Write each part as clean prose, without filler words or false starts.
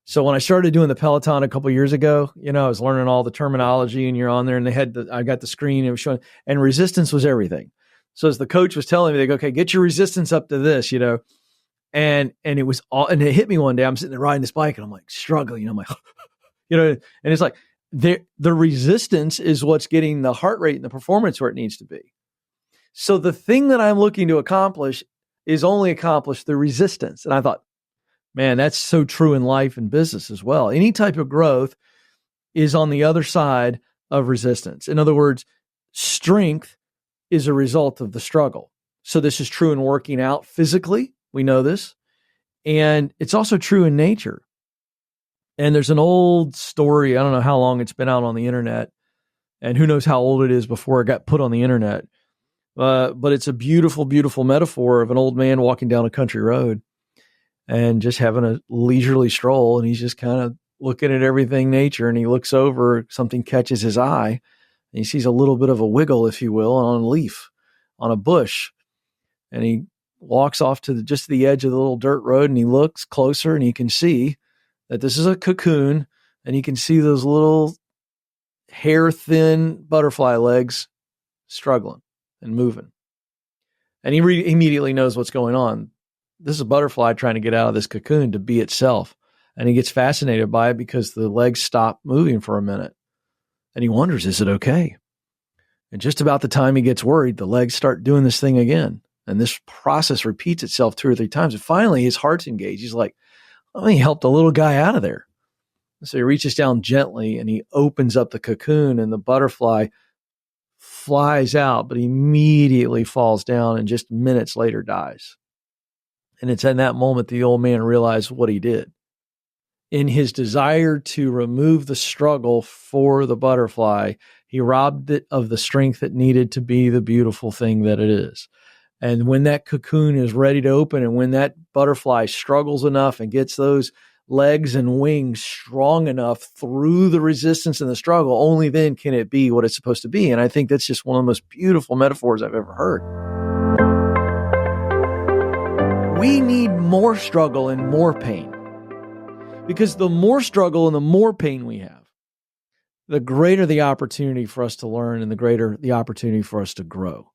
So when I started doing the Peloton a couple of years ago, I was learning all the terminology, and you're on there, and I got the screen, and it was showing, and resistance was everything. So as the coach was telling me, they go, okay, get your resistance up to this, and it was all, and it hit me one day. I'm sitting there riding this bike, and I'm like struggling, I'm like, and it's like the resistance is what's getting the heart rate and the performance where it needs to be. So the thing that I'm looking to accomplish is only accomplished through resistance. And I thought, man, that's so true in life and business as well. Any type of growth is on the other side of resistance. In other words, strength is a result of the struggle. So this is true in working out physically. We know this. And it's also true in nature. And there's an old story. I don't know how long it's been out on the internet, and who knows how old it is before it got put on the internet. But it's a beautiful, beautiful metaphor of an old man walking down a country road and just having a leisurely stroll. And he's just kind of looking at everything nature, and he looks over, something catches his eye, and he sees a little bit of a wiggle, if you will, on a leaf, on a bush. And he walks off to just the edge of the little dirt road, and he looks closer, and he can see that this is a cocoon, and he can see those little hair thin butterfly legs struggling and moving. And he immediately knows what's going on. This is a butterfly trying to get out of this cocoon to be itself. And he gets fascinated by it because the legs stop moving for a minute. And he wonders, is it okay? And just about the time he gets worried, the legs start doing this thing again. And this process repeats itself 2 or 3 times. And finally, his heart's engaged. He's like, let me help the little guy out of there. So he reaches down gently, and he opens up the cocoon, and the butterfly flies out, but immediately falls down, and just minutes later dies. And it's in that moment the old man realized what he did. In his desire to remove the struggle for the butterfly, he robbed it of the strength it needed to be the beautiful thing that it is. And when that cocoon is ready to open, and when that butterfly struggles enough and gets those legs and wings strong enough through the resistance and the struggle, only then can it be what it's supposed to be. And I think that's just one of the most beautiful metaphors I've ever heard. We need more struggle and more pain, because the more struggle and the more pain we have, the greater the opportunity for us to learn, and the greater the opportunity for us to grow.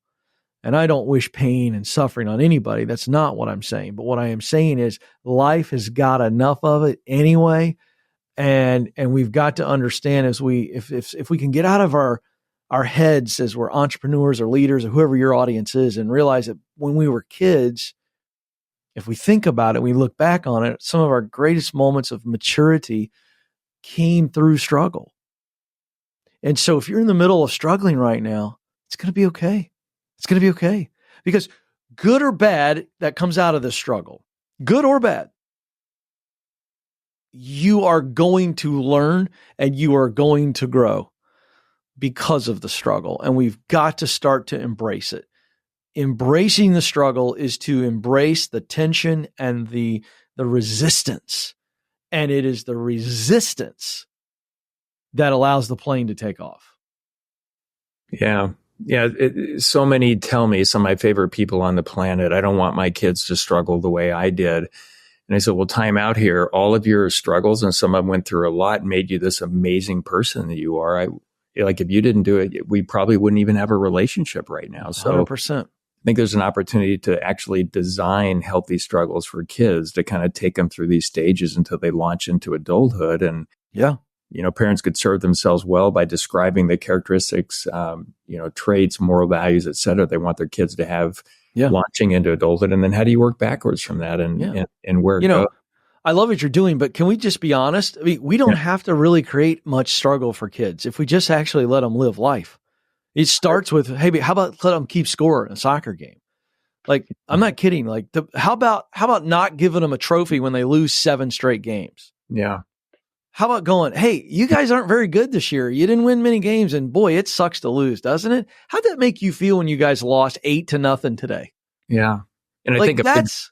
And I don't wish pain and suffering on anybody. That's not what I'm saying. But what I am saying is life has got enough of it anyway. And we've got to understand, if we can get out of our heads as we're entrepreneurs or leaders or whoever your audience is, and realize that when we were kids, if we think about it, we look back on it, some of our greatest moments of maturity came through struggle. And so if you're in the middle of struggling right now, it's going to be okay. It's going to be okay, because good or bad that comes out of this struggle, good or bad, you are going to learn and you are going to grow because of the struggle. And we've got to start to embrace it. Embracing the struggle is to embrace the tension and the resistance. And it is the resistance that allows the plane to take off. Yeah. Yeah, so many tell me, some of my favorite people on the planet, I don't want my kids to struggle the way I did. And I said, well, time out here. All of your struggles, and some of them went through a lot, made you this amazing person that you are. If you didn't do it, we probably wouldn't even have a relationship right now. So 100%. I think there's an opportunity to actually design healthy struggles for kids to kind of take them through these stages until they launch into adulthood. And yeah. Parents could serve themselves well by describing the characteristics, traits, moral values, et cetera, they want their kids to have launching into adulthood. And then how do you work backwards from that and where it goes? I love what you're doing, but can we just be honest? I mean, we don't have to really create much struggle for kids if we just actually let them live life. It starts with, hey, how about let them keep score in a soccer game? Like, I'm not kidding. Like, how about not giving them a trophy when they lose 7 straight games? Yeah. How about going, hey, you guys aren't very good this year. You didn't win many games, and boy, it sucks to lose, doesn't it? How'd that make you feel when you guys lost 8-0 today? Yeah. And I think that's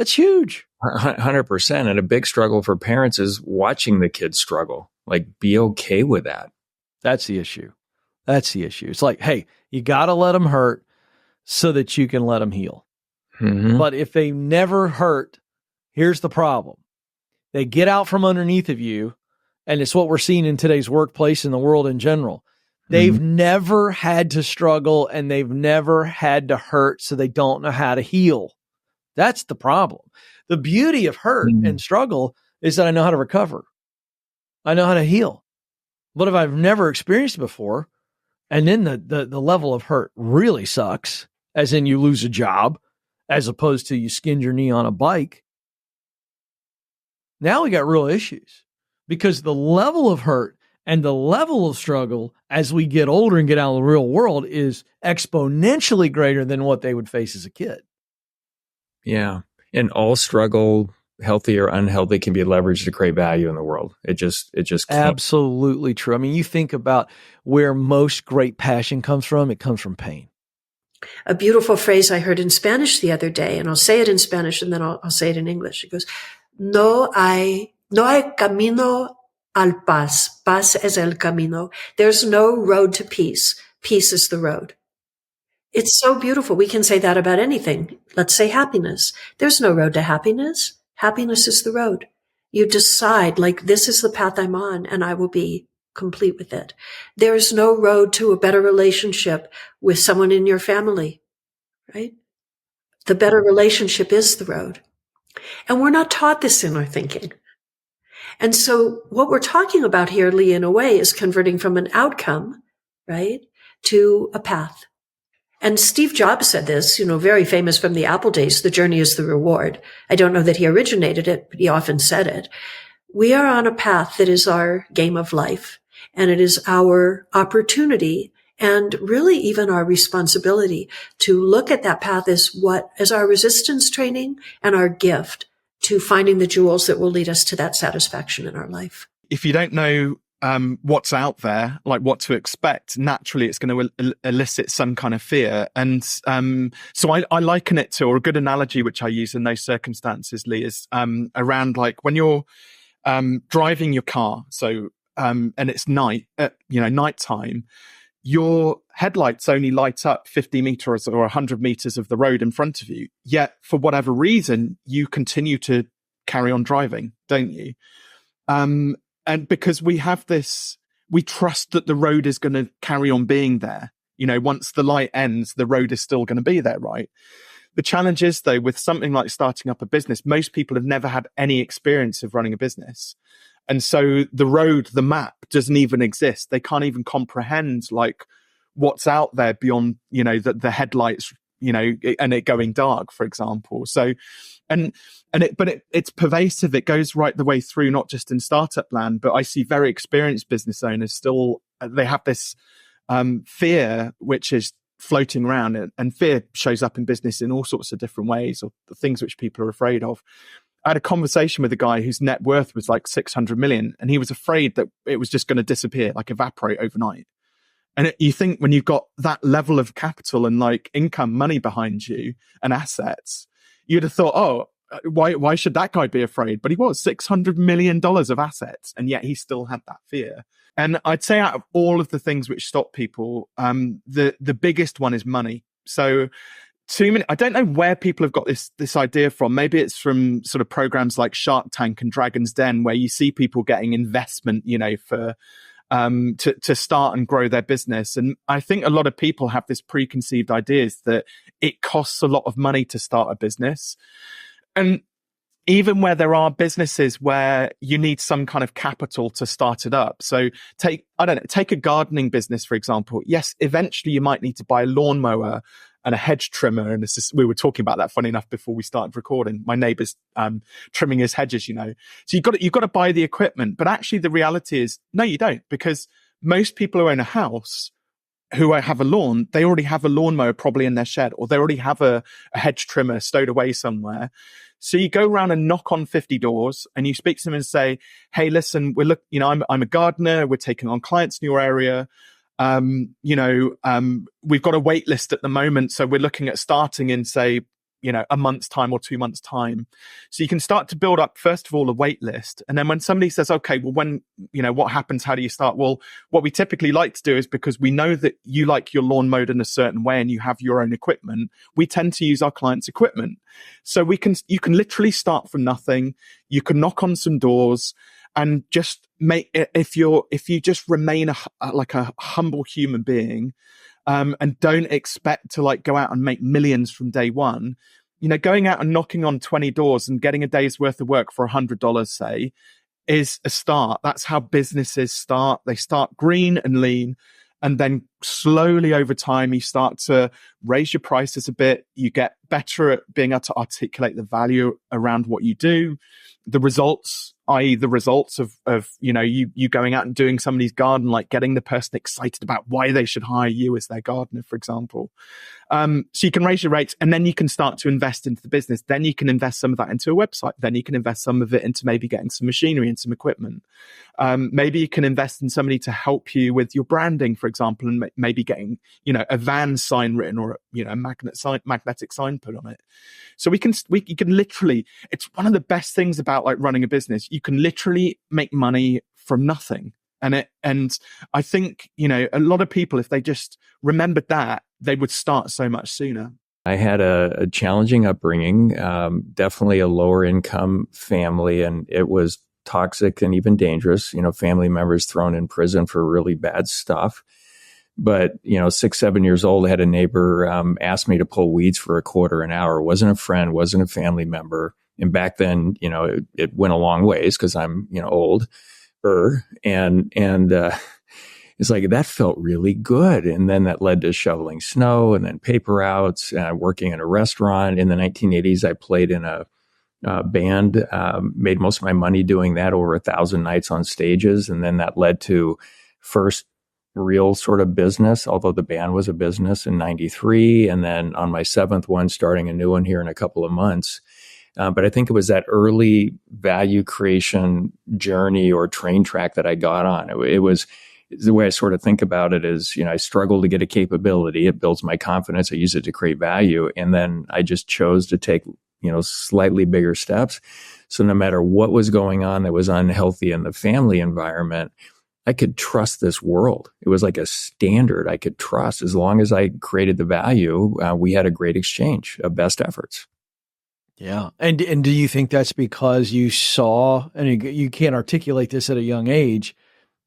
huge. 100%. And a big struggle for parents is watching the kids struggle. Like, be okay with that. That's the issue. It's like, hey, you got to let them hurt so that you can let them heal. Mm-hmm. But if they never hurt, here's the problem. They get out from underneath of you. And it's what we're seeing in today's workplace and the world in general. They've never had to struggle and they've never had to hurt, so they don't know how to heal. That's the problem. The beauty of hurt and struggle is that I know how to recover. I know how to heal. But if I've never experienced it before, and then the level of hurt really sucks, as in you lose a job, as opposed to you skinned your knee on a bike, now we got real issues. Because the level of hurt and the level of struggle as we get older and get out of the real world is exponentially greater than what they would face as a kid. Yeah. And all struggle, healthy or unhealthy, can be leveraged to create value in the world. It just can't. Absolutely true. I mean, you think about where most great passion comes from, it comes from pain. A beautiful phrase I heard in Spanish the other day, and I'll say it in Spanish and then I'll say it in English. It goes, no hay camino al paz. Paz es el camino. There's no road to peace. Peace is the road. It's so beautiful. We can say that about anything. Let's say happiness. There's no road to happiness. Happiness is the road. You decide, like, this is the path I'm on and I will be complete with it. There is no road to a better relationship with someone in your family, right? The better relationship is the road. And we're not taught this in our thinking. And so what we're talking about here, Lee, in a way, is converting from an outcome, right, to a path. And Steve Jobs said this, very famous from the Apple days, the journey is the reward. I don't know that he originated it, but he often said it. We are on a path that is our game of life, and it is our opportunity and really even our responsibility to look at that path as our resistance training and our gift to finding the jewels that will lead us to that satisfaction in our life. If you don't know what's out there, like what to expect, naturally it's going to elicit some kind of fear. And so I liken it to, or a good analogy which I use in those circumstances, Lee, is around like when you're driving your car. So and it's nighttime. Your headlights only light up 50 meters or 100 meters of the road in front of you. Yet, for whatever reason, you continue to carry on driving, don't you? And because we have this, we trust that the road is going to carry on being there. Once the light ends, the road is still going to be there, right? The challenge is, though, with something like starting up a business, most people have never had any experience of running a business. And so the road, the map doesn't even exist. They can't even comprehend like what's out there beyond, the headlights, and it going dark, for example. So, it's pervasive. It goes right the way through, not just in startup land, but I see very experienced business owners still, they have this fear, which is floating around, and fear shows up in business in all sorts of different ways, or the things which people are afraid of. I had a conversation with a guy whose net worth was like 600 million, and he was afraid that it was just going to disappear, like evaporate overnight. And you think when you've got that level of capital and like income, money behind you and assets, you'd have thought, oh, why should that guy be afraid? But he was $600 million of assets, and yet he still had that fear. And I'd say out of all of the things which stop people, the biggest one is money. So I don't know where people have got this idea from. Maybe it's from sort of programs like Shark Tank and Dragon's Den, where you see people getting investment, for to start and grow their business. And I think a lot of people have this preconceived ideas that it costs a lot of money to start a business. And even where there are businesses where you need some kind of capital to start it up. So take a gardening business, for example. Yes, eventually you might need to buy a lawnmower and a hedge trimmer. And we were talking about that, funny enough, before we started recording. My neighbour's trimming his hedges, So you've got to buy the equipment. But actually the reality is, no, you don't, because most people who own a house who have a lawn, they already have a lawnmower probably in their shed, or they already have a hedge trimmer stowed away somewhere. So you go around and knock on 50 doors and you speak to them and say, hey, listen, I'm a gardener. We're taking on clients in your area. We've got a wait list at the moment. So we're looking at starting in, say, a month's time or 2 months' time. So you can start to build up, first of all, a wait list. And then when somebody says, okay, well, when, what happens? How do you start? Well, what we typically like to do is, because we know that you like your lawn mowed in a certain way and you have your own equipment, we tend to use our clients' equipment. So you can literally start from nothing. You can knock on some doors and just if you just remain a humble human being, and don't expect to go out and make millions from day one, going out and knocking on 20 doors and getting a day's worth of work for $100, say, is a start. That's how businesses start. They start green and lean. And then slowly over time, you start to raise your prices a bit. You get better at being able to articulate the value around what you do. The results, i.e. the results of you going out and doing somebody's garden, like getting the person excited about why they should hire you as their gardener, for example. So you can raise your rates, and then you can start to invest into the business. Then you can invest some of that into a website. Then you can invest some of it into maybe getting some machinery and some equipment. Maybe you can invest in somebody to help you with your branding, for example, and maybe getting, a van sign written or, a magnetic sign put on it. So you can literally, it's one of the best things about running a business. You can literally make money from nothing. And I think, a lot of people, if they just remembered that, they would start so much sooner. I had a challenging upbringing, definitely a lower income family, and it was toxic and even dangerous. Family members thrown in prison for really bad stuff. But, 6, 7 years old, I had a neighbor ask me to pull weeds for a quarter an hour. Wasn't a friend, wasn't a family member. And back then, it went a long ways because I'm, old. And it's that felt really good. And then that led to shoveling snow and then paper outs, working in a restaurant. In the 1980s, I played in a band, made most of my money doing that, over 1,000 nights on stages. And then that led to first real sort of business, although the band was a business, in 93. And then on my 7th one, starting a new one here in a couple of months. But I think it was that early value creation journey or train track that I got on. It was the way I sort of think about it is, I struggle to get a capability. It builds my confidence. I use it to create value. And then I just chose to take, slightly bigger steps. So no matter what was going on that was unhealthy in the family environment, I could trust this world. It was like a standard I could trust. As long as I created the value, we had a great exchange of best efforts. Yeah. And do you think that's because you saw, and you can't articulate this at a young age,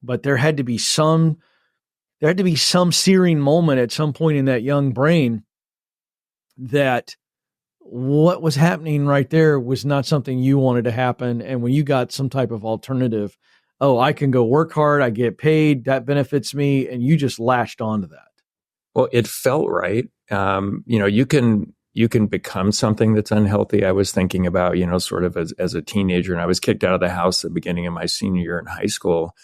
but there had to be some searing moment at some point in that young brain that what was happening right there was not something you wanted to happen. And when you got some type of alternative, oh, I can go work hard, I get paid, that benefits me, and you just latched onto that. Well, it felt right. You can become something that's unhealthy. I was thinking about, sort of as a teenager, and I was kicked out of the house at the beginning of my senior year in high school.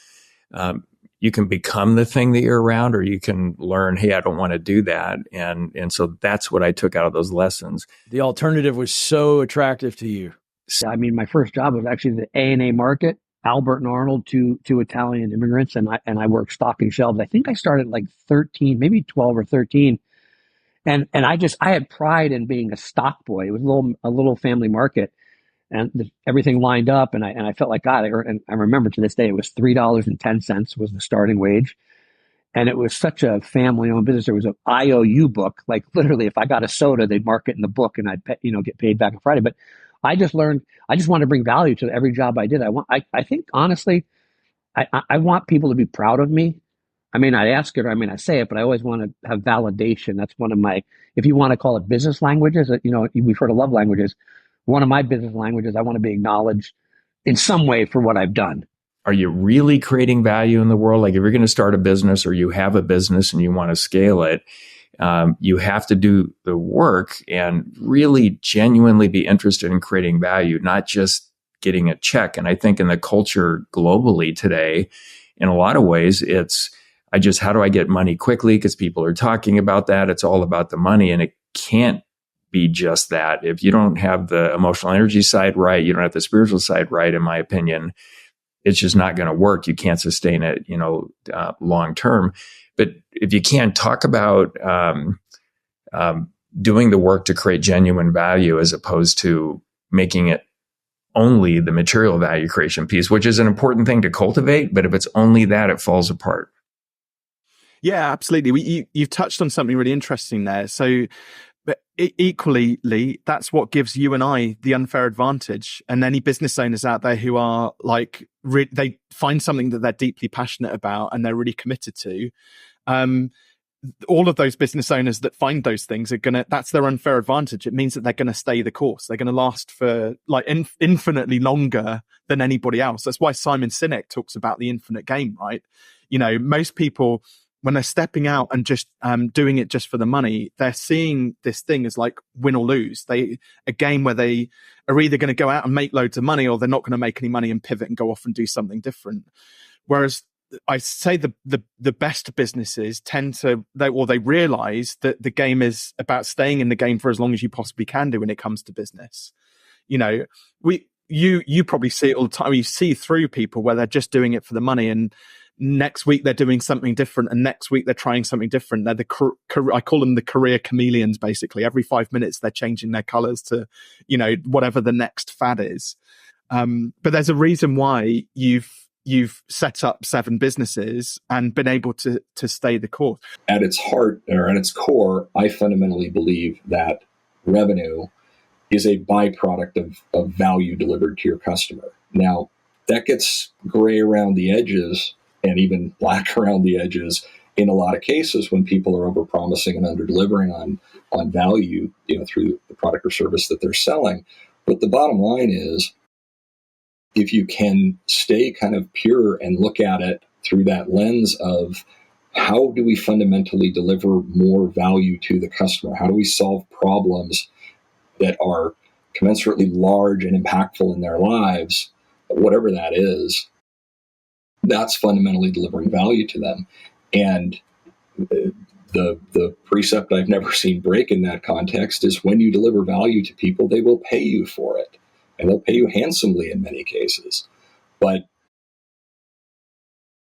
You can become the thing that you're around, or you can learn, hey, I don't want to do that. And so that's what I took out of those lessons. The alternative was so attractive to you. I mean, my first job was actually the A&A market, Albert and Arnold, two Italian immigrants, and I worked stocking shelves. I think I started like 13, maybe 12 or 13. And I had pride in being a stock boy. It was a little family market, and everything lined up, and I felt like God. And I remember to this day, it was $3.10 was the starting wage, and it was such a family-owned business. There was an IOU book, like literally, if I got a soda, they'd mark it in the book, and I'd get paid back on Friday. But I just learned. I just wanted to bring value to every job I did. I think honestly, I want people to be proud of me. I may not ask it, or I may not say it, but I always want to have validation. That's one of my, if you want to call it business languages, we've heard of love languages. One of my business languages, I want to be acknowledged in some way for what I've done. Are you really creating value in the world? Like if you're going to start a business or you have a business and you want to scale it, you have to do the work and really genuinely be interested in creating value, not just getting a check. And I think in the culture globally today, in a lot of ways, it's, how do I get money quickly? Because people are talking about that. It's all about the money, and it can't be just that. If you don't have the emotional energy side right, you don't have the spiritual side right, in my opinion, it's just not going to work. You can't sustain it, long term. But if you can't talk about doing the work to create genuine value as opposed to making it only the material value creation piece, which is an important thing to cultivate. But if it's only that, it falls apart. Yeah, absolutely. You've touched on something really interesting there. So, but equally, Lee, that's what gives you and I the unfair advantage. And any business owners out there who are like, they find something that they're deeply passionate about and they're really committed to. All of those business owners that find those things that's their unfair advantage. It means that they're going to stay the course. They're going to last for like infinitely longer than anybody else. That's why Simon Sinek talks about the infinite game, right? You know, most people, when they're stepping out and just doing it just for the money, they're seeing this thing as like win or lose. A game where they are either going to go out and make loads of money, or they're not going to make any money and pivot and go off and do something different. Whereas I say the best businesses they realize that the game is about staying in the game for as long as you possibly can do when it comes to business. You know, you probably see it all the time. You see through people where they're just doing it for the money, and next week they're doing something different, and next week they're trying something different. They're I call them the career chameleons. Basically, every 5 minutes they're changing their colors to, you know, whatever the next fad is. But there's a reason why you've set up 7 businesses and been able to stay the course. At its heart, or at its core, I fundamentally believe that revenue is a byproduct of value delivered to your customer. Now, that gets gray around the edges and even black around the edges in a lot of cases when people are overpromising and under-delivering on value, you know, through the product or service that they're selling. But the bottom line is, if you can stay kind of pure and look at it through that lens of how do we fundamentally deliver more value to the customer? How do we solve problems that are commensurately large and impactful in their lives, whatever that is? That's fundamentally delivering value to them. And the precept I've never seen break in that context is when you deliver value to people, they will pay you for it. And they'll pay you handsomely in many cases. But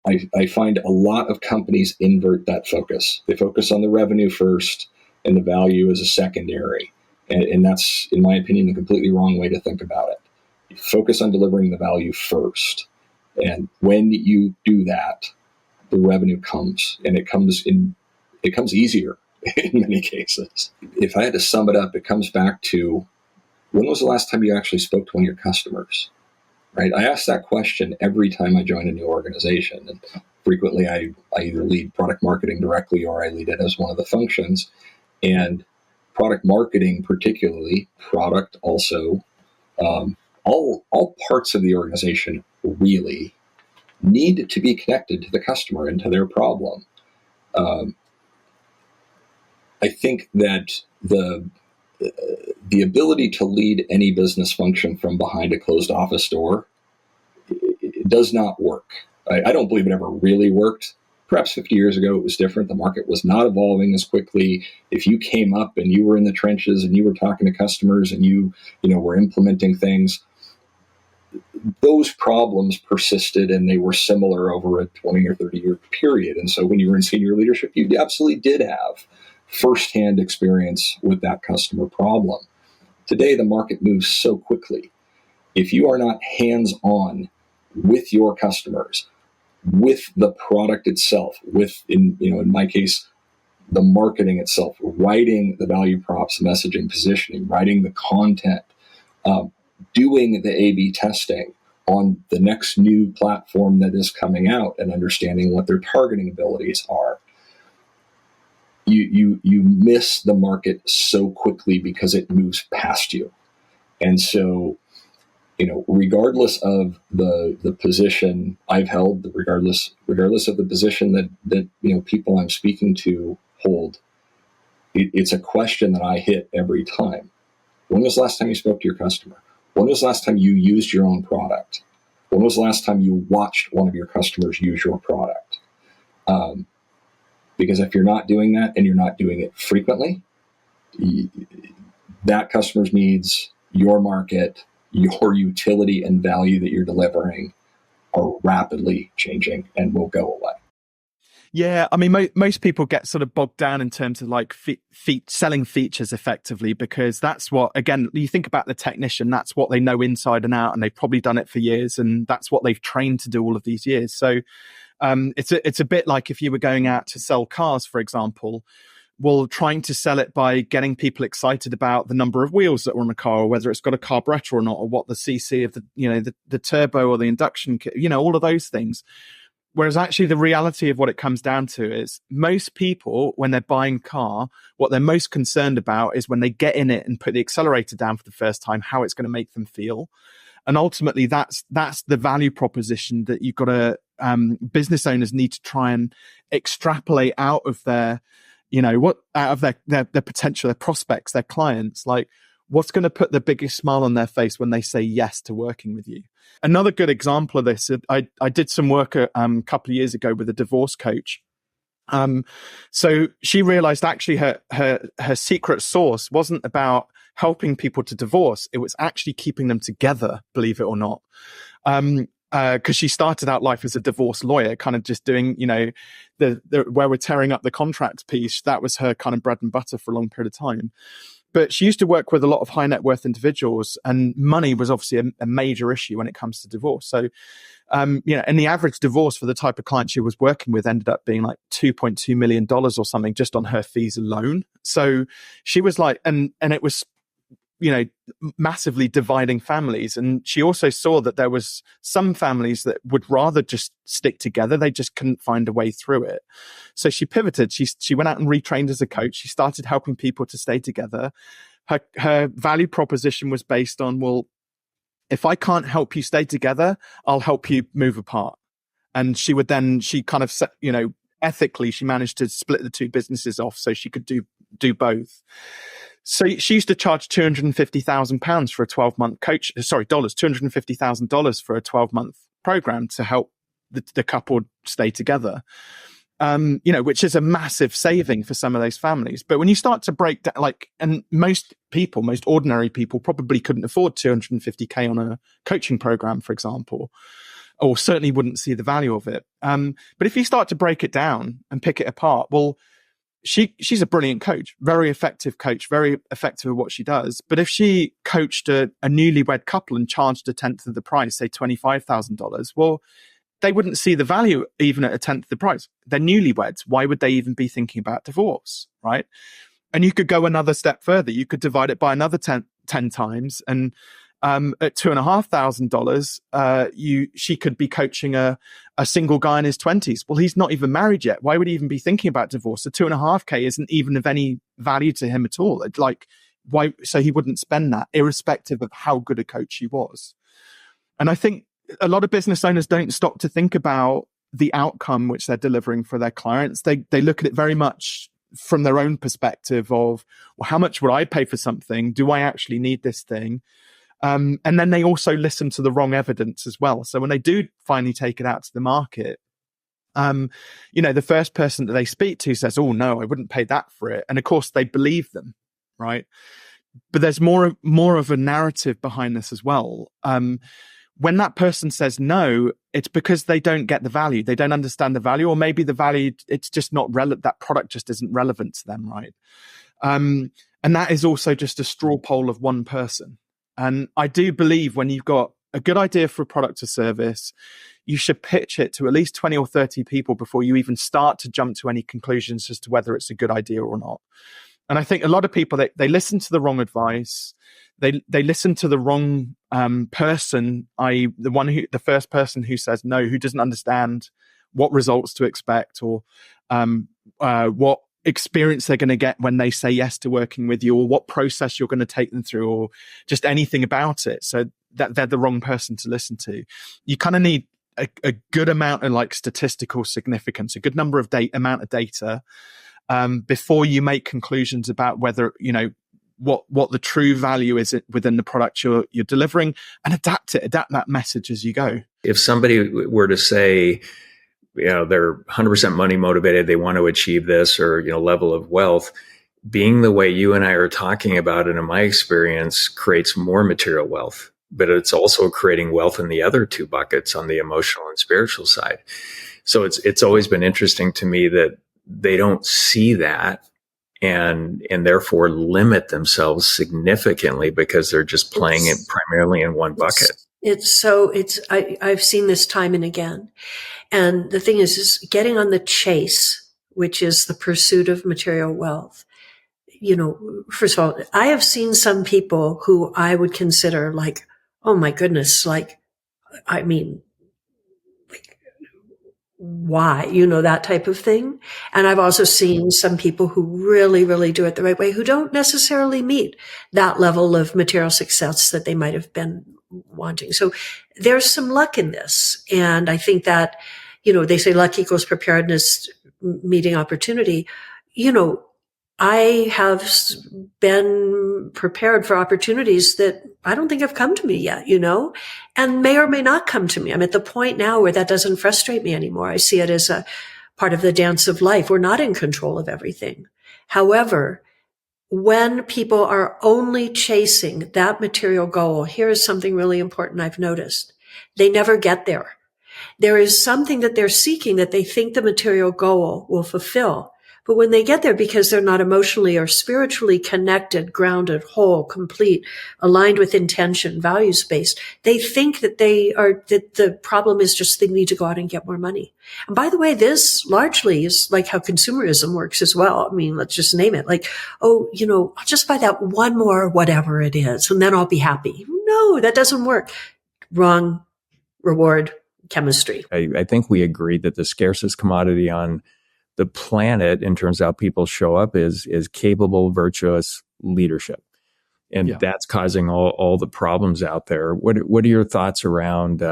I find a lot of companies invert that focus. They focus on the revenue first and the value as a secondary. And that's, in my opinion, the completely wrong way to think about it. You focus on delivering the value first. And when you do that, the revenue comes. And it comes easier in many cases. If I had to sum it up, it comes back to, when was the last time you actually spoke to one of your customers? Right? I ask that question every time I join a new organization. And frequently I either lead product marketing directly or I lead it as one of the functions. And product marketing, particularly, product also, all parts of the organization really need to be connected to the customer and to their problem. I think that the ability to lead any business function from behind a closed office door, it does not work. I don't believe it ever really worked. Perhaps 50 years ago, it was different. The market was not evolving as quickly. If you came up and you were in the trenches and you were talking to customers and you were implementing things, those problems persisted and they were similar over a 20 or 30 year period. And so when you were in senior leadership, you absolutely did have firsthand experience with that customer problem. Today, the market moves so quickly. If you are not hands-on with your customers, with the product itself, in my case, the marketing itself, writing the value props, messaging, positioning, writing the content, doing the A/B testing on the next new platform that is coming out and understanding what their targeting abilities are, you miss the market so quickly because it moves past you. And so, regardless of the position I've held, regardless of the position that people I'm speaking to hold, it's a question that I hit every time. When was the last time you spoke to your customer? When was the last time you used your own product? When was the last time you watched one of your customers use your product? Because if you're not doing that and you're not doing it frequently, that customer's needs, your market, your utility and value that you're delivering are rapidly changing and will go away. Yeah, I mean, most people get sort of bogged down in terms of like selling features effectively, because that's what, again, you think about the technician, that's what they know inside and out, and they've probably done it for years, and that's what they've trained to do all of these years. So it's a bit like if you were going out to sell cars, for example. Well, trying to sell it by getting people excited about the number of wheels that are on a car, or whether it's got a carburetor or not, or what the CC of the turbo or the induction kit, all of those things. Whereas actually the reality of what it comes down to is most people, when they're buying a car, what they're most concerned about is when they get in it and put the accelerator down for the first time, how it's going to make them feel. And ultimately that's the value proposition that you've got to, business owners need to try and extrapolate out of their, out of their potential, their prospects, their clients, like what's going to put the biggest smile on their face when they say yes to working with you. Another good example of this, I did some work a couple of years ago with a divorce coach. So she realized actually her secret sauce wasn't about helping people to divorce. It was actually keeping them together, believe it or not. Because she started out life as a divorce lawyer, kind of just doing, the where we're tearing up the contracts piece. That was her kind of bread and butter for a long period of time. But she used to work with a lot of high net worth individuals, and money was obviously a major issue when it comes to divorce. So, and the average divorce for the type of client she was working with ended up being like $2.2 million or something just on her fees alone. So she was like, and it was, massively dividing families. And she also saw that there was some families that would rather just stick together. They just couldn't find a way through it. So she pivoted. She went out and retrained as a coach. She started helping people to stay together. Her value proposition was based on, well, if I can't help you stay together, I'll help you move apart. And she kind of, ethically, she managed to split the two businesses off so she could do both. So she used to charge £250,000 for a 12-month $250,000 for a 12-month program to help the couple stay together. Which is a massive saving for some of those families. But when you start to break down, and most ordinary people probably couldn't afford 250K on a coaching program, for example, or certainly wouldn't see the value of it. But if you start to break it down and pick it apart, well, she's a brilliant coach, very effective at what she does. But if she coached a newlywed couple and charged a tenth of the price, say $25,000, well, they wouldn't see the value even at a tenth of the price. They're newlyweds. Why would they even be thinking about divorce, right? And you could go another step further. You could divide it by another 10 times, and at $2,500, she could be coaching a single guy in his 20s. Well, he's not even married yet. Why would he even be thinking about divorce? The $2,500 isn't even of any value to him at all. It's like, why? So he wouldn't spend that, irrespective of how good a coach she was. And I think a lot of business owners don't stop to think about the outcome which they're delivering for their clients. They look at it very much from their own perspective of, well, how much would I pay for something? Do I actually need this thing? And then they also listen to the wrong evidence as well. So when they do finally take it out to the market, the first person that they speak to says, oh no, I wouldn't pay that for it. And of course they believe them, right? But there's more of a narrative behind this as well. When that person says no, it's because they don't get the value. They don't understand the value, or maybe the value, it's just not relevant. That product just isn't relevant to them, right? And that is also just a straw poll of one person. And I do believe when you've got a good idea for a product or service, you should pitch it to at least 20 or 30 people before you even start to jump to any conclusions as to whether it's a good idea or not. And I think a lot of people, they listen to the wrong advice. They listen to the wrong person, i.e. the first person who says no, who doesn't understand what results to expect, or what experience they're going to get when they say yes to working with you, or what process you're going to take them through, or just anything about it. So that they're the wrong person to listen to. You kind of need a good amount of statistical significance, a good number of amount of data, before you make conclusions about whether, what the true value is within the product you're delivering, and adapt that message as you go. If somebody were to say, they're 100% money motivated, they want to achieve this, or, level of wealth, being the way you and I are talking about it, in my experience, creates more material wealth. but it's also creating wealth in the other two buckets on the emotional and spiritual side. So it's always been interesting to me that they don't see that and therefore limit themselves significantly because they're just playing it primarily in one bucket. I've seen this time and again. And the thing is getting on the chase, which is the pursuit of material wealth. First of all, I have seen some people who I would consider like, oh my goodness, like, I mean, like, why, that type of thing. And I've also seen some people who really, really do it the right way, who don't necessarily meet that level of material success that they might have been wanting. So there's some luck in this. And I think that, they say luck equals preparedness meeting opportunity. I have been prepared for opportunities that I don't think have come to me yet, and may or may not come to me. I'm at the point now where that doesn't frustrate me anymore. I see it as a part of the dance of life. We're not in control of everything. However, when people are only chasing that material goal, here is something really important I've noticed. They never get there. There is something that they're seeking that they think the material goal will fulfill. But when they get there, because they're not emotionally or spiritually connected, grounded, whole, complete, aligned with intention, values-based, they think that that the problem is just they need to go out and get more money. And by the way, this largely is like how consumerism works as well. I mean, let's just name it. Like, I'll just buy that one more whatever it is, and then I'll be happy. No, that doesn't work. Wrong reward chemistry. I think we agreed that the scarcest commodity on the planet in terms of how people show up is capable, virtuous leadership. And that's causing all the problems out there. What are your thoughts around,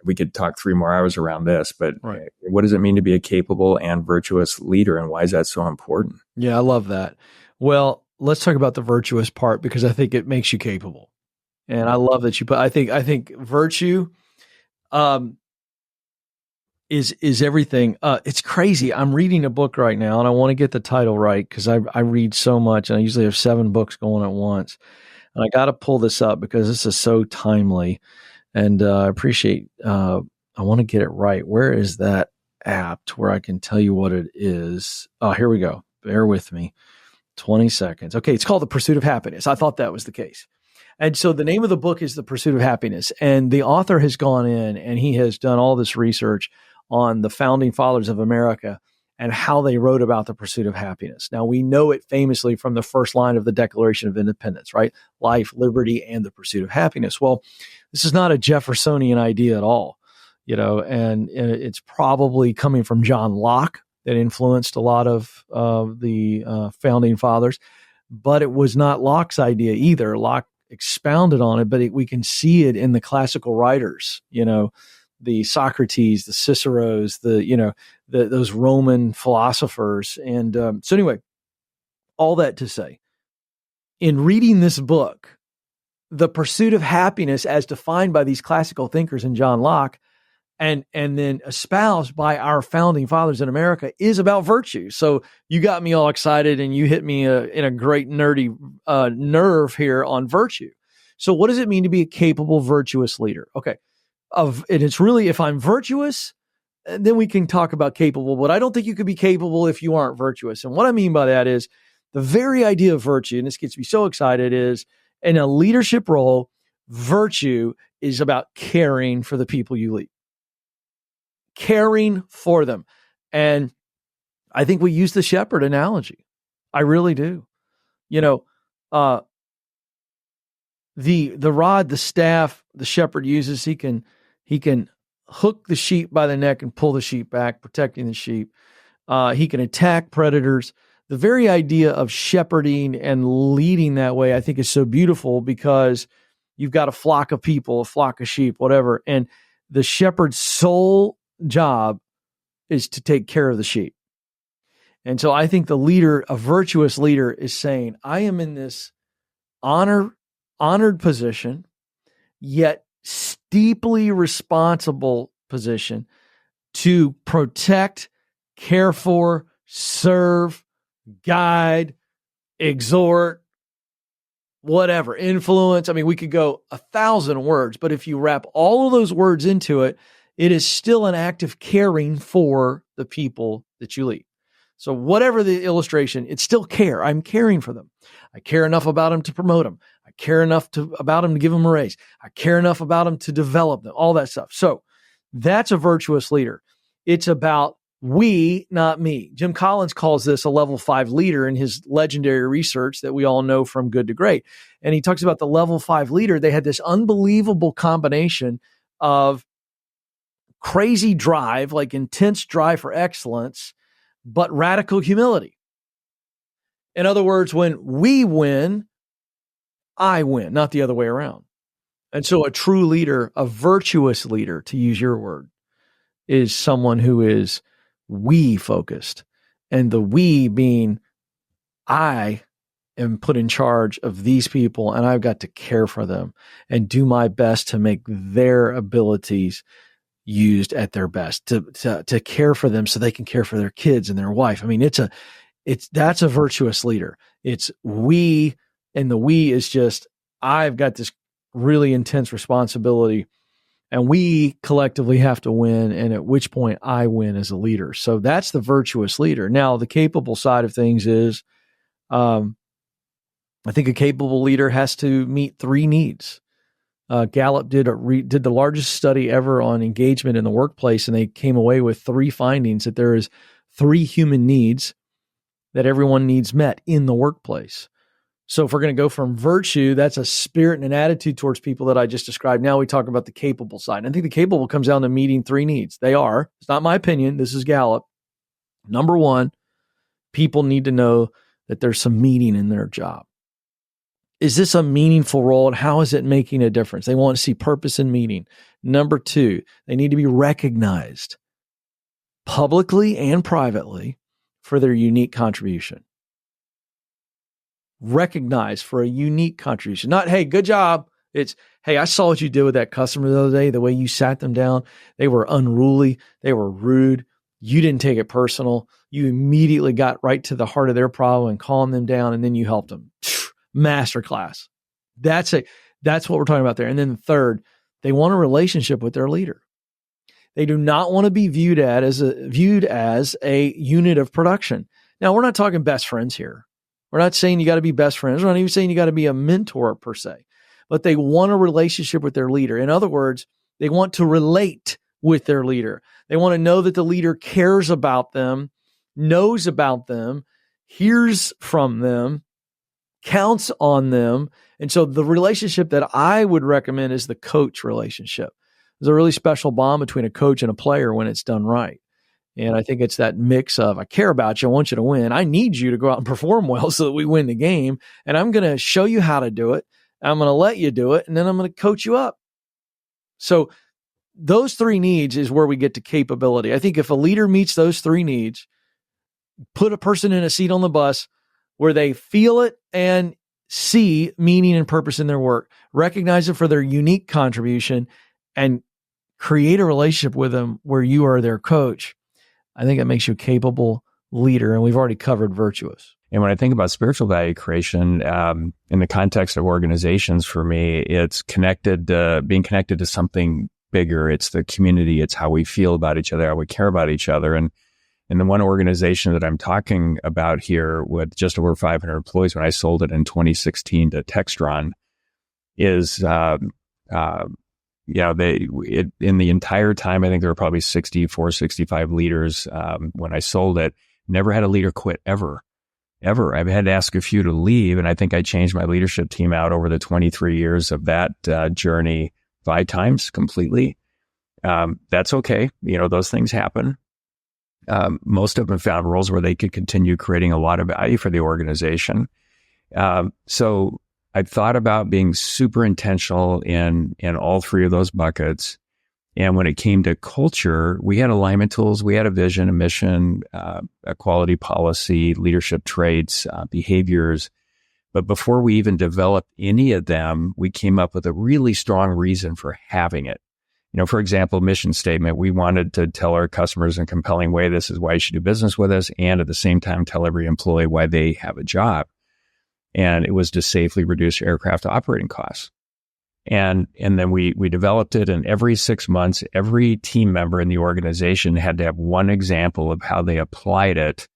we could talk 3 more hours around this, but what does it mean to be a capable and virtuous leader, and why is that so important? Yeah, I love that. Well, let's talk about the virtuous part, because I think it makes you capable. And I love that you put, I think virtue, is everything. It's crazy. I'm reading a book right now, and I want to get the title right because I read so much, and I usually have 7 books going at once. And I got to pull this up because this is so timely, and I appreciate. I want to get it right. Where is that app to where I can tell you what it is? Oh, here we go. Bear with me. 20 seconds. Okay, it's called The Pursuit of Happiness. I thought that was the case. And so the name of the book is The Pursuit of Happiness, and the author has gone in and he has done all this research on the founding fathers of America and how they wrote about the pursuit of happiness. Now, we know it famously from the first line of the Declaration of Independence, right? Life, liberty, and the pursuit of happiness. Well, this is not a Jeffersonian idea at all, and it's probably coming from John Locke that influenced a lot of the founding fathers, but it was not Locke's idea either. Locke expounded on it, but we can see it in the classical writers, the Socrates, the Ciceros, those Roman philosophers. And so anyway, all that to say, in reading this book, the pursuit of happiness as defined by these classical thinkers in John Locke and then espoused by our founding fathers in America is about virtue. So you got me all excited and you hit me in a great nerdy nerve here on virtue. So what does it mean to be a capable, virtuous leader? Okay. And it's really, if I'm virtuous, then we can talk about capable, but I don't think you could be capable if you aren't virtuous. And what I mean by that is the very idea of virtue, and this gets me so excited, is in a leadership role, virtue is about caring for the people you lead, caring for them. And I think we use the shepherd analogy. I really do. The rod, the staff, the shepherd uses, he can hook the sheep by the neck and pull the sheep back, protecting the sheep. He can attack predators. The very idea of shepherding and leading that way, I think, is so beautiful because you've got a flock of people, a flock of sheep, whatever. And the shepherd's sole job is to take care of the sheep. And so I think the leader, a virtuous leader, is saying, I am in this honored position, yet steeply responsible position to protect, care for, serve, guide, exhort, whatever, influence. I mean, we could go 1,000 words, but if you wrap all of those words into it, it is still an act of caring for the people that you lead. So whatever the illustration, it's still care. I'm caring for them. I care enough about them to promote them. I care enough about them to give them a raise. I care enough about them to develop them, all that stuff. So that's a virtuous leader. It's about we, not me. Jim Collins calls this a level 5 leader in his legendary research that we all know from Good to Great. And he talks about the level 5 leader. They had this unbelievable combination of crazy drive, like intense drive for excellence, but radical humility. In other words, when we win, I win, not the other way around. And so a true leader, a virtuous leader, to use your word, is someone who is we focused. And the we being, I am put in charge of these people and I've got to care for them and do my best to make their abilities used at their best, to care for them so they can care for their kids and their wife. I mean, that's a virtuous leader. It's we, and the we is just, I've got this really intense responsibility and we collectively have to win. And at which point I win as a leader. So that's the virtuous leader. Now, the capable side of things is, I think a capable leader has to meet 3 needs. Gallup did the largest study ever on engagement in the workplace, and they came away with 3 findings that there is 3 human needs that everyone needs met in the workplace. So if we're going to go from virtue, that's a spirit and an attitude towards people that I just described. Now we talk about the capable side. And I think the capable comes down to meeting 3 needs. They are, it's not my opinion, this is Gallup. Number 1, people need to know that there's some meaning in their job. Is this a meaningful role and how is it making a difference? They want to see purpose and meaning. Number 2, they need to be recognized publicly and privately for their unique contribution. Recognized for a unique contribution. Not, hey, good job. It's, hey, I saw what you did with that customer the other day, the way you sat them down. They were unruly. They were rude. You didn't take it personal. You immediately got right to the heart of their problem and calmed them down, and then you helped them. Masterclass. That's it. That's what we're talking about there. And then the third, they want a relationship with their leader. They do not want to be viewed as a unit of production. Now, we're not talking best friends here. We're not saying you got to be best friends. We're not even saying you got to be a mentor per se, but they want a relationship with their leader. In other words, they want to relate with their leader. They want to know that the leader cares about them, knows about them, hears from them, counts on them. And so the relationship that I would recommend is the coach relationship. There's a really special bond between a coach and a player when it's done right. And I think it's that mix of, I care about you, I want you to win. I need you to go out and perform well so that we win the game. And I'm going to show you how to do it. I'm going to let you do it. And then I'm going to coach you up. So those 3 needs is where we get to capability. I think if a leader meets those 3 needs, put a person in a seat on the bus where they feel it and see meaning and purpose in their work, recognize it for their unique contribution, and create a relationship with them where you are their coach, I think it makes you a capable leader. And we've already covered virtuous. And when I think about spiritual value creation, in the context of organizations, for me, it's being connected to something bigger. It's the community. It's how we feel about each other, how we care about each other. And the one organization that I'm talking about here with just over 500 employees, when I sold it in 2016 to Textron, is, in the entire time, I think there were probably 64, 65 leaders when I sold it. Never had a leader quit ever. I've had to ask a few to leave, and I think I changed my leadership team out over the 23 years of that journey 5 times completely. That's okay. Those things happen. Most of them found roles where they could continue creating a lot of value for the organization. So I thought about being super intentional in all 3 of those buckets. And when it came to culture, we had alignment tools, we had a vision, a mission, a quality policy, leadership traits, behaviors. But before we even developed any of them, we came up with a really strong reason for having it. For example, mission statement, we wanted to tell our customers in a compelling way, this is why you should do business with us, and at the same time, tell every employee why they have a job. And it was to safely reduce aircraft operating costs. And then we developed it, and every 6 months, every team member in the organization had to have one example of how they applied it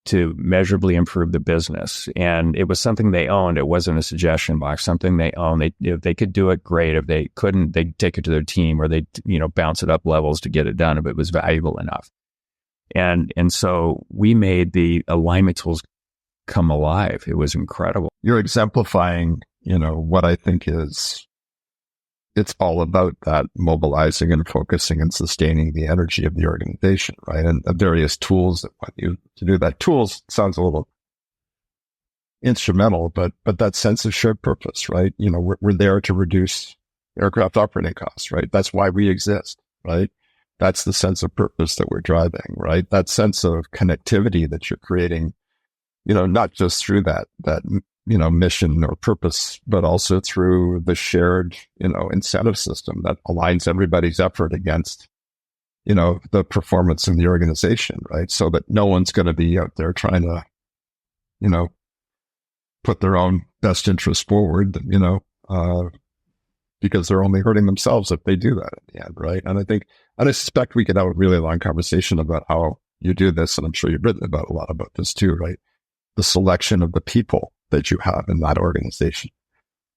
to measurably improve the business. And it was something they owned. It wasn't a suggestion box, something they owned. If they could do it, great. If they couldn't, they'd take it to their team, or they'd, bounce it up levels to get it done if it was valuable enough. And so we made the alignment tools come alive. It was incredible. You're exemplifying, what I think it's all about, that mobilizing and focusing and sustaining the energy of the organization, right? And the various tools that want you to do that. Tools sounds a little instrumental, but that sense of shared purpose, right? We're there to reduce aircraft operating costs, right? That's why we exist, right? That's the sense of purpose that we're driving, right? That sense of connectivity that you're creating, not just through that mission or purpose, but also through the shared, incentive system that aligns everybody's effort against, the performance of the organization, right? So that no one's going to be out there trying to, put their own best interests forward, because they're only hurting themselves if they do that in the end, right? And I suspect we could have a really long conversation about how you do this, and I'm sure you've written about a lot about this too, right? The selection of the people that you have in that organization,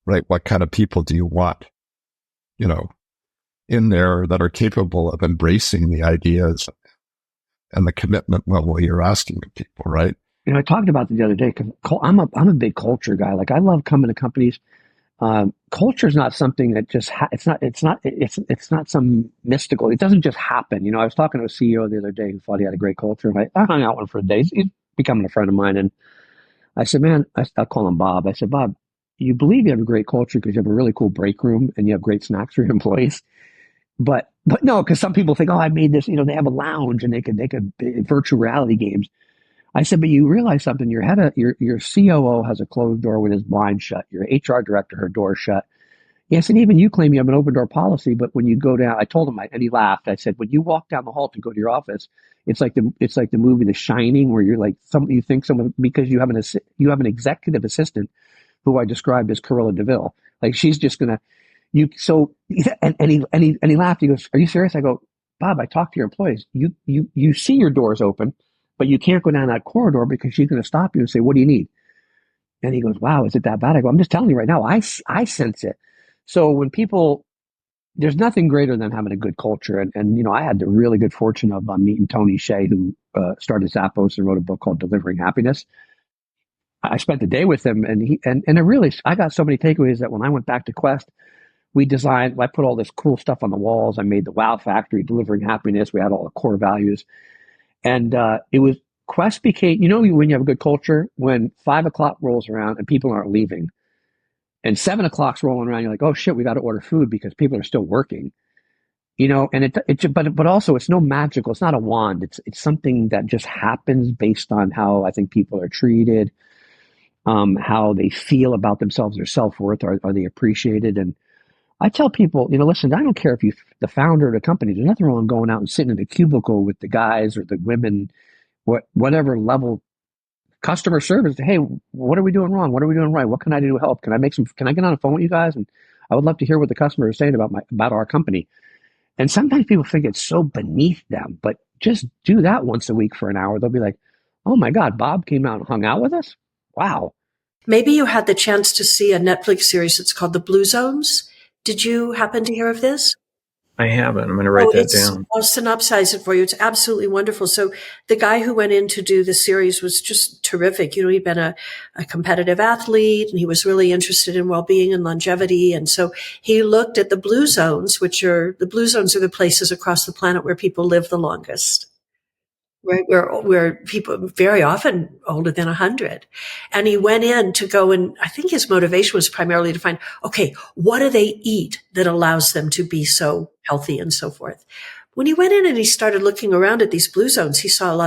right? What kind of people do you want, in there that are capable of embracing the ideas and the commitment level you're asking of people, right? I talked about it the other day because I'm a big culture guy. Like, I love coming to companies. Culture is not something that just it's not some mystical. It doesn't just happen. I was talking to a CEO the other day who thought he had a great culture, and I hung out with him for a day. He's becoming a friend of mine, and I said, man, I'll call him Bob. I said, Bob, you believe you have a great culture because you have a really cool break room and you have great snacks for your employees. But no, because some people think, oh, I made this, they have a lounge and they could virtual reality games. I said, but you realize something, your COO has a closed door with his blind shut. Your HR director, her door shut. Yes, and even you claim you have an open door policy, but when you go down, I told him, and he laughed. I said, when you walk down the hall to go to your office, it's like the movie The Shining, where you're like because you have an executive assistant who I described as Cruella DeVille. Like, she's just gonna and he laughed. He goes, "Are you serious?" I go, "Bob, I talked to your employees. You see your doors open, but you can't go down that corridor because she's going to stop you and say, 'What do you need?'" And he goes, "Wow, is it that bad?" I go, "I'm just telling you right now. I sense it." So when there's nothing greater than having a good culture. And I had the really good fortune of meeting Tony Hsieh, who started Zappos and wrote a book called Delivering Happiness. I spent the day with him, and I got so many takeaways that when I went back to Quest, I put all this cool stuff on the walls. I made the Wow Factory, Delivering Happiness. We had all the core values. And Quest became, when you have a good culture, when 5 o'clock rolls around and people aren't leaving, and 7 o'clock's rolling around, you're like, oh shit, we got to order food because people are still working, and but also it's no magical, it's not a wand. It's something that just happens based on how I think people are treated, how they feel about themselves, their self-worth, are they appreciated? And I tell people, listen, I don't care if you're the founder of the company, there's nothing wrong going out and sitting in a cubicle with the guys or the women, whatever level customer service. Hey, what are we doing wrong? What are we doing right? What can I do to help? Can I get on the phone with you guys? And I would love to hear what the customer is saying about our company. And sometimes people think it's so beneath them, but just do that once a week for an hour. They'll be like, oh my God, Bob came out and hung out with us. Wow. Maybe you had the chance to see a Netflix series that's called The Blue Zones. Did you happen to hear of this? I haven't. I'm going to write that down. I'll synopsize it for you. It's absolutely wonderful. So the guy who went in to do the series was just terrific. He'd been a competitive athlete, and he was really interested in well-being and longevity. And so he looked at the blue zones, are the places across the planet where people live the longest. Right, where people very often older than 100. And he went in to go, and I think his motivation was primarily to find, okay, what do they eat that allows them to be so healthy and so forth. When he went in and he started looking around at these blue zones, he saw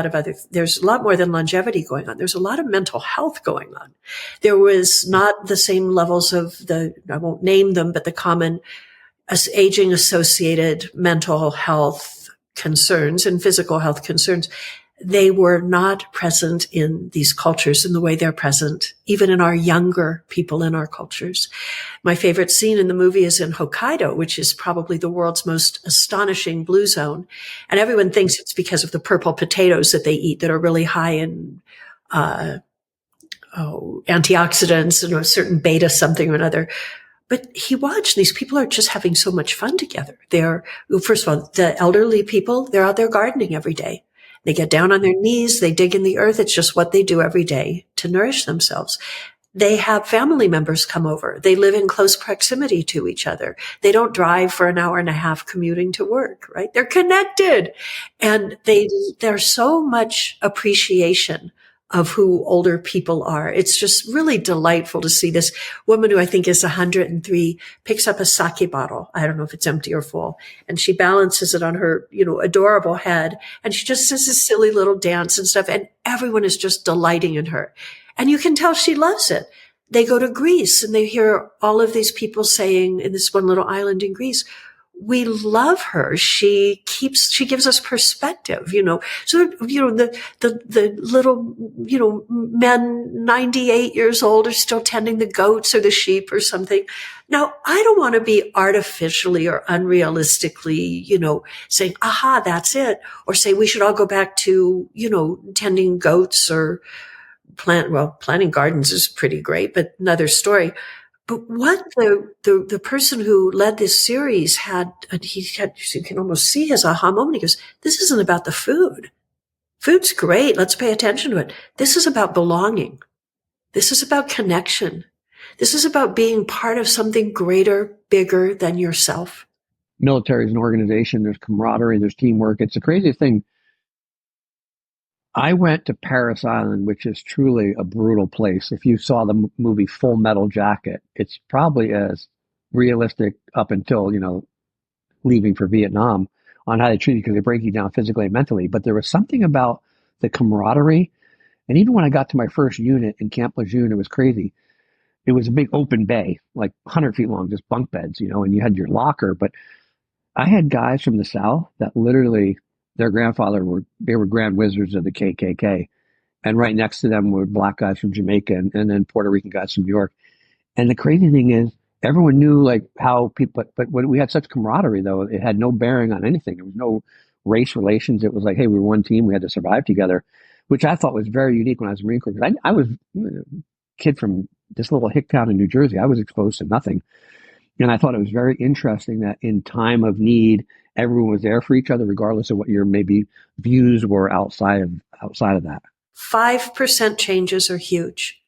there's a lot more than longevity going on. There's a lot of mental health going on. There was not the same levels of I won't name them, but the common aging associated mental health concerns and physical health concerns. they were not present in these cultures in the way they're present, even in our younger people in our cultures. My favorite scene in the movie is in Hokkaido, which is probably the world's most astonishing blue zone. And everyone thinks it's because of the purple potatoes that they eat that are really high in antioxidants and a certain beta something or another. But he watched, these people are just having so much fun together. First of all, the elderly people, they're out there gardening every day. They get down on their knees, they dig in the earth. It's just what they do every day to nourish themselves. They have family members come over. They live in close proximity to each other. They don't drive for an hour and a half commuting to work, right? They're connected. And there's so much appreciation of who older people are. It's just really delightful to see this woman who I think is 103 picks up a sake bottle. I don't know if it's empty or full. And she balances it on her, adorable head. And she just does this silly little dance and stuff. And everyone is just delighting in her. And you can tell she loves it. They go to Greece and they hear all of these people saying in this one little island in Greece, we love her. She gives us perspective, So, the little, men 98 years old are still tending the goats or the sheep or something. Now, I don't want to be artificially or unrealistically, saying, aha, that's it. Or say we should all go back to, tending goats or planting gardens is pretty great, but another story. But what the person who led this series had, you can almost see his aha moment. He goes, this isn't about the food. Food's great. Let's pay attention to it. This is about belonging. This is about connection. This is about being part of something greater, bigger than yourself. Military is an organization. There's camaraderie. There's teamwork. It's the craziest thing. I went to Paris Island, which is truly a brutal place. If you saw the movie Full Metal Jacket, it's probably as realistic up until, leaving for Vietnam on how they treat you because they break you down physically and mentally. But there was something about the camaraderie. And even when I got to my first unit in Camp Lejeune, it was crazy. It was a big open bay, like 100 feet long, just bunk beds, and you had your locker. But I had guys from the South that literally, their grandfather were grand wizards of the KKK. And right next to them were black guys from Jamaica and then Puerto Rican guys from New York. And the crazy thing is, everyone knew how people, but when we had such camaraderie though, it had no bearing on anything. There was no race relations. It was like, hey, we were one team. We had to survive together, which I thought was very unique when I was in the Marine Corps. Because I was a kid from this little hick town in New Jersey. I was exposed to nothing. And I thought it was very interesting that in time of need, everyone was there for each other, regardless of what your maybe views were outside of that. 5% changes are huge.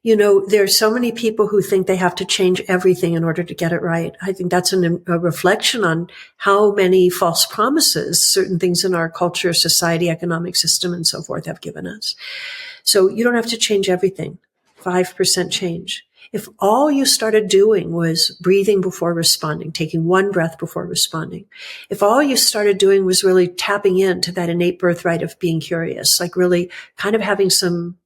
There's so many people who think they have to change everything in order to get it right. I think that's a reflection on how many false promises certain things in our culture, society, economic system, and so forth have given us. So you don't have to change everything. 5% change. If all you started doing was breathing before responding, taking one breath before responding, if all you started doing was really tapping into that innate birthright of being curious, like really kind of having some,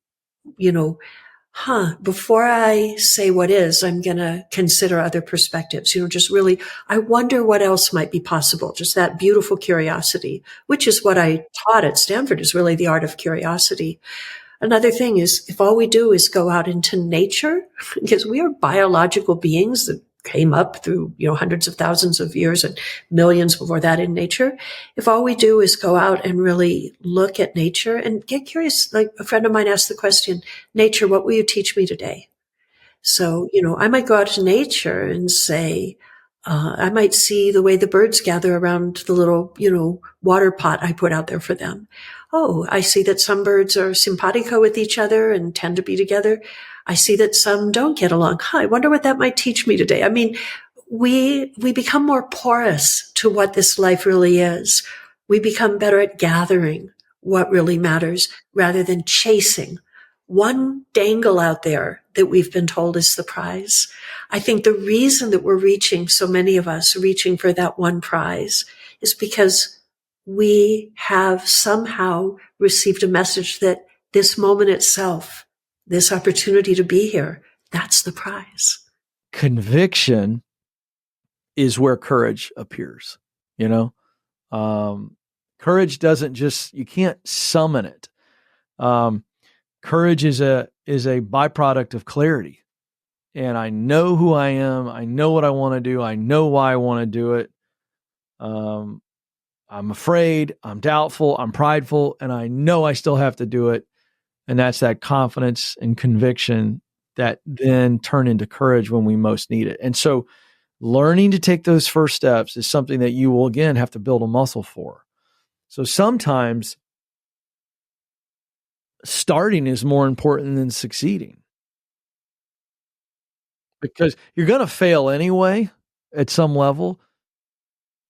before I say what is, I'm going to consider other perspectives, just really, I wonder what else might be possible. Just that beautiful curiosity, which is what I taught at Stanford, is really the art of curiosity. Another thing is, if all we do is go out into nature, because we are biological beings that came up through, hundreds of thousands of years and millions before that in nature. If all we do is go out and really look at nature and get curious, like a friend of mine asked the question, nature, what will you teach me today? So, I might go out to nature and say, I might see the way the birds gather around the little, water pot I put out there for them. Oh, I see that some birds are simpatico with each other and tend to be together. I see that some don't get along. I wonder what that might teach me today. I mean, we become more porous to what this life really is. We become better at gathering what really matters rather than chasing one dangle out there that we've been told is the prize. I think the reason that we're reaching, so many of us reaching for that one prize, is because we have somehow received a message that this moment itself, this opportunity to be here, that's the prize. Conviction is where courage appears, Courage doesn't just, you can't summon it. Courage is a byproduct of clarity. And I know who I am. I know what I want to do. I know why I want to do it. I'm afraid, I'm doubtful, I'm prideful, and I know I still have to do it. And that's that confidence and conviction that then turn into courage when we most need it. And so learning to take those first steps is something that you will, again, have to build a muscle for. So sometimes starting is more important than succeeding, because you're going to fail anyway at some level.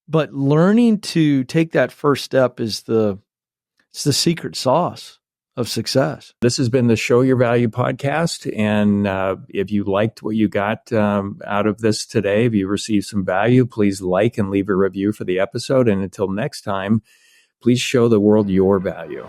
But learning to take that first step is it's the secret sauce of success. This has been the Show Your Value podcast. And if you liked what you got out of this today, if you received some value, please like and leave a review for the episode. And until next time, please show the world your value.